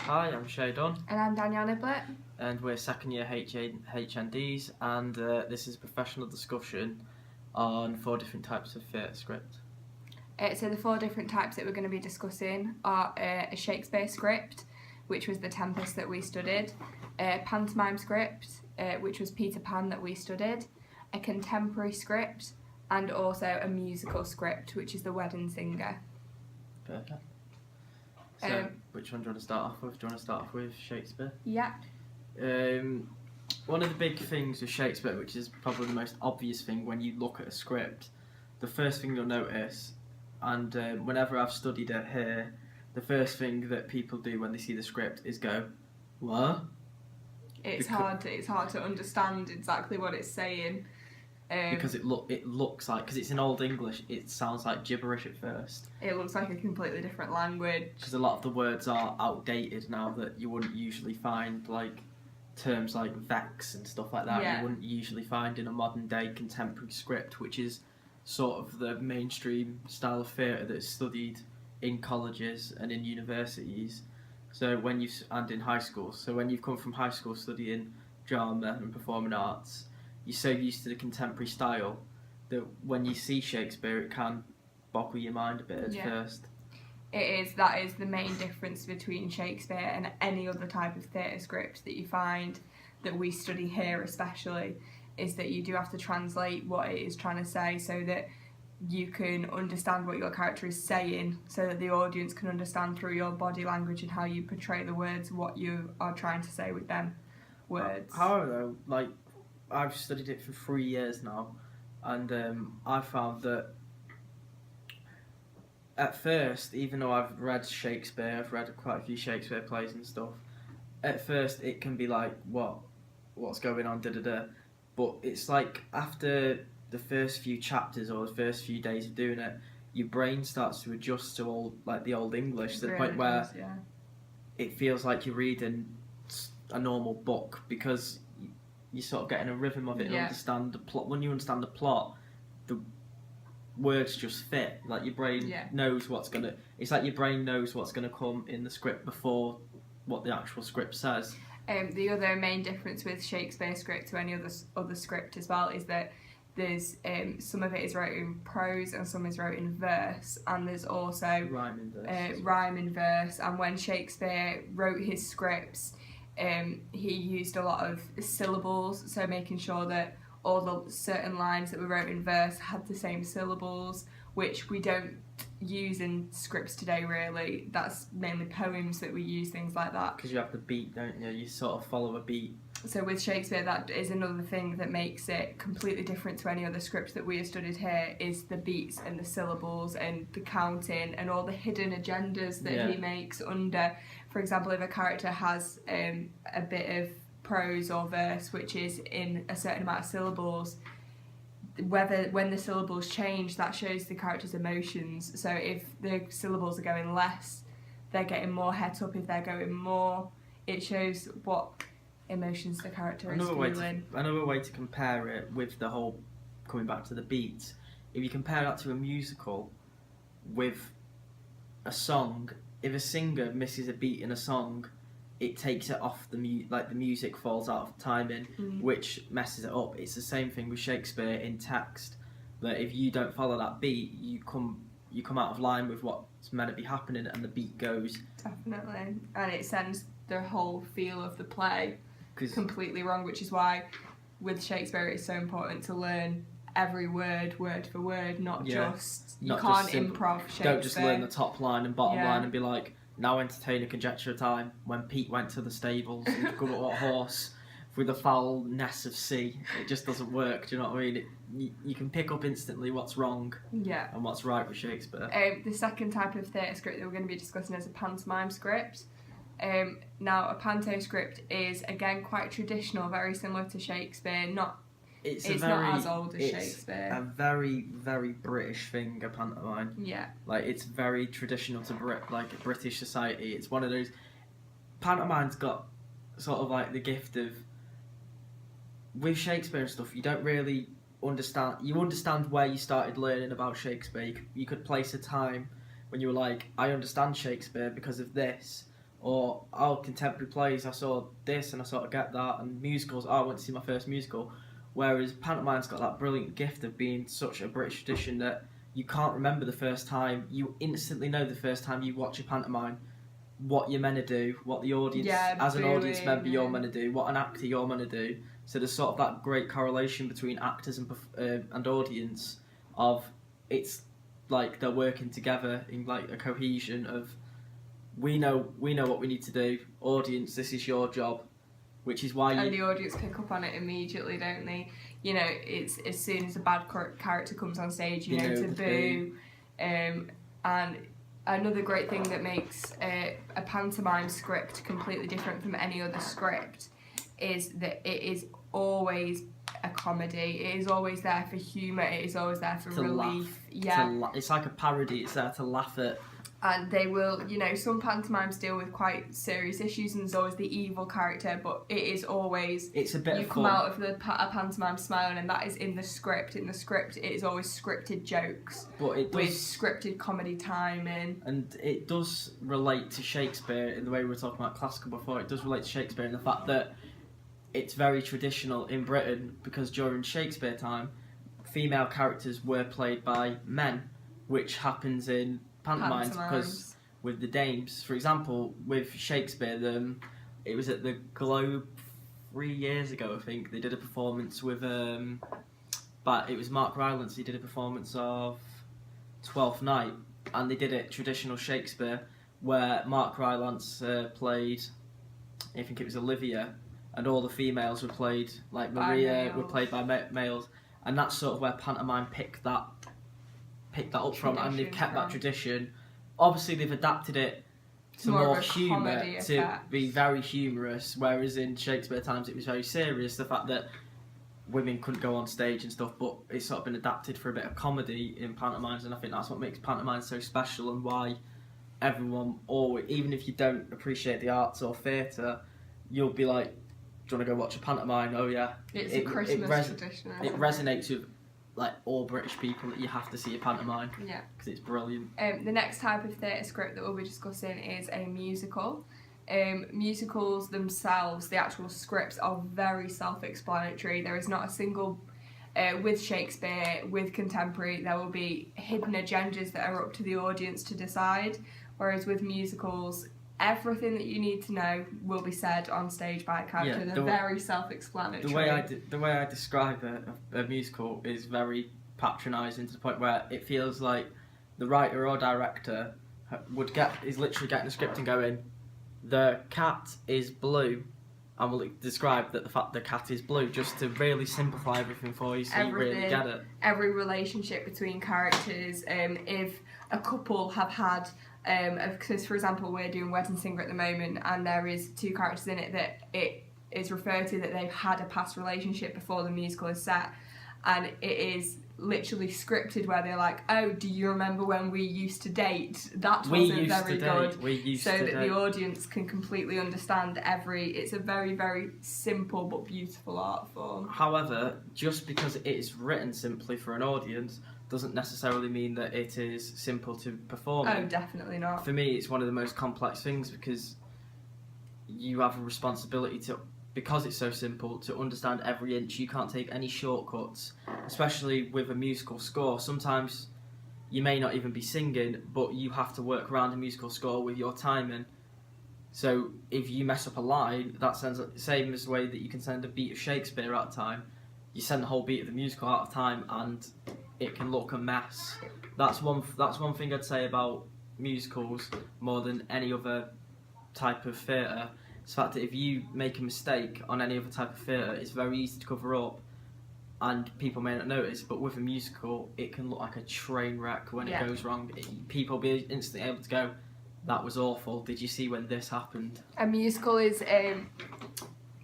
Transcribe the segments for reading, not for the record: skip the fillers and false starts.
Hi, I'm Shea Dunn, And I'm Danielle and we're second year HNDs, and this is a professional discussion on 4 different types of theatre script. So the 4 different types that we're going to be discussing are a Shakespeare script, which was The Tempest that we studied, a pantomime script, which was Peter Pan that we studied, a contemporary script, and also a musical script, which is The Wedding Singer. Perfect. So, which one do you want to start off with? Do you want to start off with Shakespeare? Yeah. One of the big things with Shakespeare, which is probably the most obvious thing when you look at a script, the first thing you'll notice, and whenever I've studied it here, the first thing that people do when they see the script is go, "What?" It's hard to understand exactly what it's saying. Because it looks like, because it's in Old English, it sounds like gibberish at first. It looks like a completely different language. Because a lot of the words are outdated now that you wouldn't usually find, like terms like vex and stuff like that. Yeah. You wouldn't usually find in a modern day contemporary script, which is sort of the mainstream style of theatre that's studied in colleges and in universities. So and in high school. So when you've come from high school studying drama and performing arts, you're so used to the contemporary style that when you see Shakespeare, it can boggle your mind a bit at first. That is the main difference between Shakespeare and any other type of theatre script that you find, that we study here especially, is that you do have to translate what it is trying to say so that you can understand what your character is saying, so that the audience can understand through your body language and how you portray the words what you are trying to say with them words. However, though, I've studied it for 3 years now, and I found that at first, even though I've read Shakespeare, I've read quite a few Shakespeare plays and stuff, at first it can be like, what's going on, da-da-da, but it's like after the first few chapters or the first few days of doing it, your brain starts to adjust to the Old English, to the point where it feels like you're reading a normal book, because you sort of get in a rhythm of it and understand the plot. When you understand the plot, the words just fit. Like your brain knows what's gonna. It's like your brain knows what's gonna come in the script before what the actual script says. The other main difference with Shakespeare script to any other script as well is that there's some of it is wrote in prose and some is wrote in verse, and there's also rhyme in verse. And when Shakespeare wrote his scripts, he used a lot of syllables, so making sure that all the certain lines that were wrote in verse had the same syllables, which we don't use in scripts today really. That's mainly poems that we use things like that. Because you have the beat, don't you? You sort of follow a beat. So with Shakespeare, that is another thing that makes it completely different to any other script that we have studied here, is the beats and the syllables and the counting and all the hidden agendas that he makes under. For example, if a character has a bit of prose or verse which is in a certain amount of syllables, when the syllables change, that shows the character's emotions. So if the syllables are going less, they're getting more het up. If they're going more, it shows what emotions the character is feeling. Another way to compare it with the whole, coming back to the beats, if you compare that to a musical with a song, if a singer misses a beat in a song, it takes it off the music falls out of timing, which messes it up. It's the same thing with Shakespeare in text, that if you don't follow that beat, you come out of line with what's meant to be happening, and the beat goes. Definitely, and it sends the whole feel of the play completely wrong, which is why with Shakespeare it's so important to learn every word for word, not just improv Shakespeare. Don't just learn the top line and bottom line and be like, now entertain a conjecture of time when Pete went to the stables and got a horse through the foulness of sea. It just doesn't work, do you know what I mean? You can pick up instantly what's wrong and what's right with Shakespeare. The second type of theatre script that we're going to be discussing is a pantomime script. Now, a panto script is, again, quite traditional, very similar to Shakespeare. It's not as old as Shakespeare. It's a very, very British thing, a pantomime. Yeah. It's very traditional to British society. It's one of those. Pantomime's got sort of the gift of, with Shakespeare and stuff, you don't really understand. You understand where you started learning about Shakespeare. You could place a time when you were like, I understand Shakespeare because of this, Or, oh, contemporary plays, I saw this and I sort of get that, and musicals, oh, I went to see my first musical. Whereas pantomime's got that brilliant gift of being such a British tradition that you can't remember the first time. You instantly know the first time you watch a pantomime what you're meant to do, what the audience, as an audience member, you're meant to do, what an actor you're meant to do. So there's sort of that great correlation between actors and audience of it's like they're working together in like a cohesion of we know what we need to do. Audience, this is your job, which is why and the audience pick up on it immediately, don't they? You know, it's as soon as a bad character comes on stage, you know to boo. And another great thing that makes a pantomime script completely different from any other script is that it is always a comedy. It is always there for humour. It is always there for relief. It's like a parody. It's there to laugh at. And they will, you know, some pantomimes deal with quite serious issues, and there's always the evil character, but it is always... It's a bit you come out of a pantomime smiling, and that is in the script. In the script, it is always scripted jokes, but it does, with scripted comedy timing. And it does relate to Shakespeare in the way we were talking about classical before. It does relate to Shakespeare in the fact that it's very traditional in Britain, because during Shakespeare time, female characters were played by men, which happens in pantomimes because with the dames, for example, with Shakespeare, it was at the Globe 3 years ago, I think, they did a performance with but it was Mark Rylance. He did a performance of Twelfth Night, and they did it traditional Shakespeare, where Mark Rylance played, I think it was Olivia, and all the females were played, like Maria were played by males, and that's sort of where pantomime picked that up from, and they've kept that tradition. Obviously, they've adapted it to more humour, to be very humorous, whereas in Shakespeare times it was very serious, the fact that women couldn't go on stage and stuff, but it's sort of been adapted for a bit of comedy in pantomimes, and I think that's what makes pantomime so special, and why everyone, always, even if you don't appreciate the arts or theatre, you'll be like, do you want to go watch a pantomime? Oh yeah. It's a Christmas tradition. It resonates with like all British people that you have to see a pantomime. Yeah. Because it's brilliant. The next type of theatre script that we'll be discussing is a musical. Musicals themselves, the actual scripts are very self-explanatory. There is not a single... with Shakespeare, with contemporary, there will be hidden agendas that are up to the audience to decide. Whereas with musicals, everything that you need to know will be said on stage by a character. They're very self-explanatory. The way I describe a musical is very patronising, to the point where it feels like the writer or director is literally getting the script and going, the cat is blue, and will describe that the fact the cat is blue, just to really simplify everything for you, so you really get it. Every relationship between characters, if a couple have had... because for example we're doing Wedding Singer at the moment, and there is two characters in it that it is referred to that they've had a past relationship before the musical is set, and it is literally scripted where they're like, oh, do you remember when we used to date? That wasn't very good. So that the audience can completely understand it's a very, very simple but beautiful art form. However, just because it is written simply for an audience doesn't necessarily mean that it is simple to perform. Oh, definitely not. For me, it's one of the most complex things, because you have a responsibility to, because it's so simple, to understand every inch. You can't take any shortcuts, especially with a musical score. Sometimes you may not even be singing, but you have to work around a musical score with your timing. So if you mess up a line, that sends the same as the way that you can send a beat of Shakespeare out of time. You send the whole beat of the musical out of time, and it can look a mess. That's one thing I'd say about musicals more than any other type of theatre. It's the fact that if you make a mistake on any other type of theatre, it's very easy to cover up, and people may not notice. But with a musical, it can look like a train wreck when it goes wrong. People will be instantly able to go, that was awful. Did you see when this happened? A musical is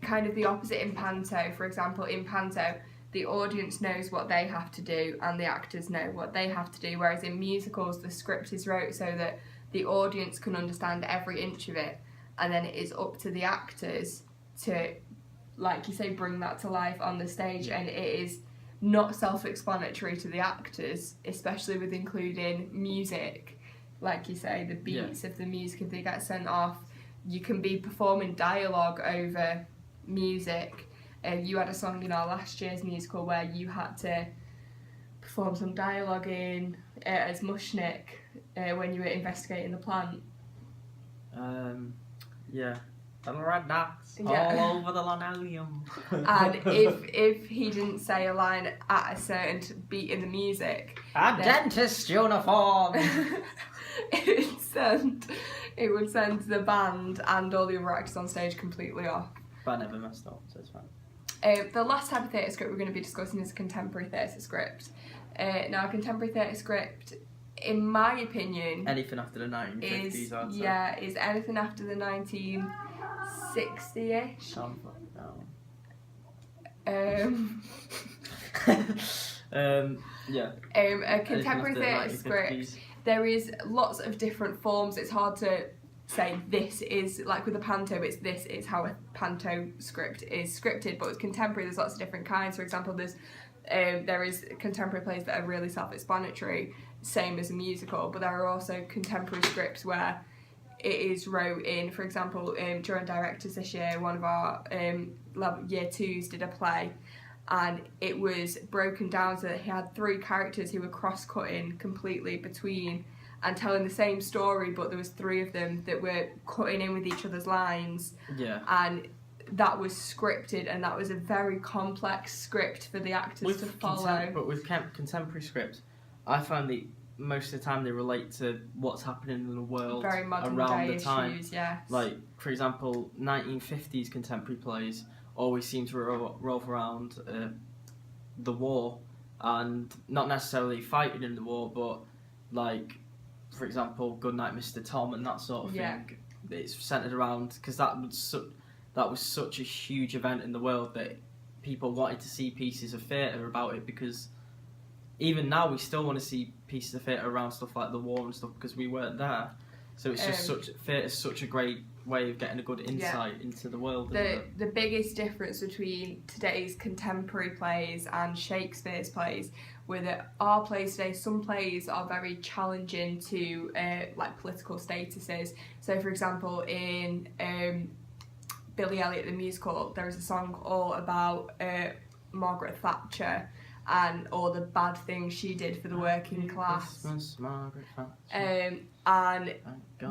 kind of the opposite in panto. For example, in panto, the audience knows what they have to do and the actors know what they have to do, whereas in musicals the script is wrote so that the audience can understand every inch of it, and then it is up to the actors to, like you say, bring that to life on the stage. And it is not self-explanatory to the actors, especially with including music. Like you say, the beats of the music, if they get sent off, you can be performing dialogue over music. You had a song in our last year's musical where you had to perform some dialogue in as Mushnik when you were investigating the plant. Yeah. Little red dots Yeah. all over the linoleum. And if he didn't say a line at a certain beat in the music, A dentist uniform. it would send the band and all the other actors on stage completely off. But I never messed up, so it's fine. The last type of theatre script we're going to be discussing is a contemporary theatre script. Now, a contemporary theatre script, in my opinion, anything after the 1950s, I'd say. Yeah, is anything after the 1960-ish. Yeah. A contemporary theatre script, there is lots of different forms. It's hard to say this is, like with a panto, this is how a panto script is scripted, but with contemporary there's lots of different kinds. For example, there is contemporary plays that are really self-explanatory, same as a musical, but there are also contemporary scripts where it is wrote in, for example, during directors this year, one of our year 2s did a play, and it was broken down so that he had 3 characters who were cross-cutting completely between and telling the same story, but there was 3 of them that were cutting in with each other's lines. Yeah. And that was scripted, and that was a very complex script for the actors to follow. But with contemporary scripts, I find that most of the time they relate to what's happening in the world very modern around day the time. Issues, yes. Like, for example, 1950s contemporary plays always seem to revolve around the war, and not necessarily fighting in the war, but like, for example, Goodnight Mr. Tom and that sort of thing. It's centered around, because that was such a huge event in the world that people wanted to see pieces of theatre about it, because even now we still want to see pieces of theatre around stuff like the war and stuff, because we weren't there. So it's just theatre's such a great way of getting a good insight into the world. The biggest difference between today's contemporary plays and Shakespeare's plays were that our plays today, some plays are very challenging to like political statuses. So for example, in Billy Elliot the musical, there is a song all about Margaret Thatcher and all the bad things she did for the working class. Christmas, Margaret Thatcher. And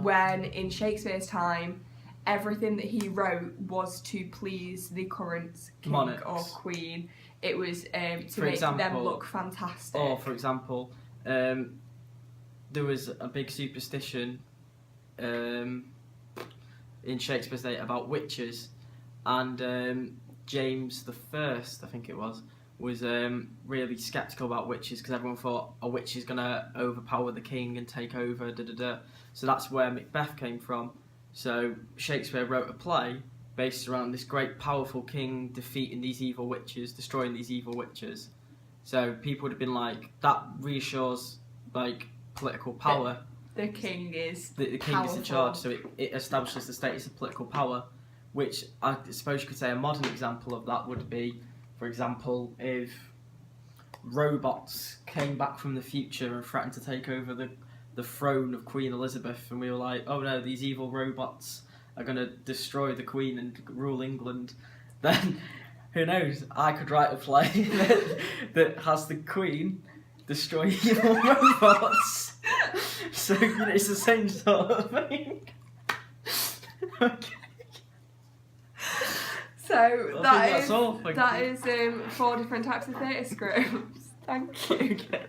when in Shakespeare's time, everything that he wrote was to please the current king Monarchs. or queen. It was to For make example, them look fantastic. Or, for example, there was a big superstition in Shakespeare's day about witches, and James the First, I think it was really sceptical about witches, because everyone thought a witch is going to overpower the king and take over, So that's where Macbeth came from. So Shakespeare wrote a play based around this great powerful king defeating these evil witches, destroying these evil witches. So people would have been like, that reassures like political power. The king is the king is in charge, so it establishes the status of political power, which I suppose you could say a modern example of that would be, for example, if robots came back from the future and threatened to take over the throne of Queen Elizabeth, and we were like, oh no, these evil robots are going to destroy the Queen and rule England, then who knows, I could write a play that has the Queen destroy evil robots. So, it's the same sort of thing. Okay. So that is 4 different types of theatre scripts. Thank you. Okay.